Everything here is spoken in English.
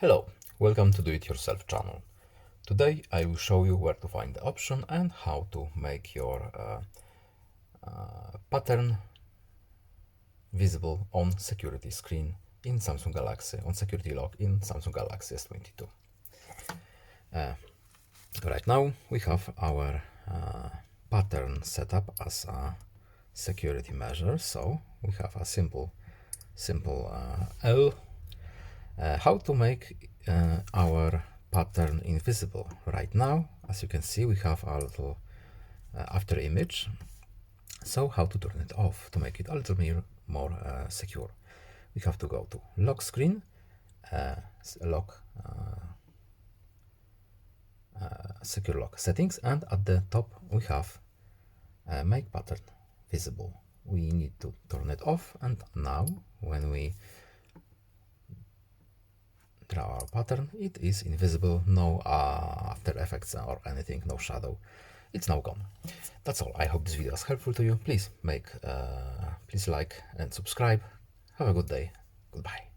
Hello, welcome to Do It Yourself channel. Today I will show you where to find the option and how to make your pattern visible on security screen in Samsung Galaxy, on security lock in Samsung Galaxy S22. Right now we have our pattern set up as a security measure, so we have a simple L. How to make our pattern invisible. Right now, as you can see, we have a little after image. So how to turn it off to make it a little more secure? We have to go to lock screen, secure lock settings, and at the top we have make pattern visible. We need to turn it off, and now when we draw our pattern, it is invisible, no after effects or anything, no shadow. It's now gone. That's all. I hope this video is helpful to you. Please like and subscribe. Have a good day. Goodbye.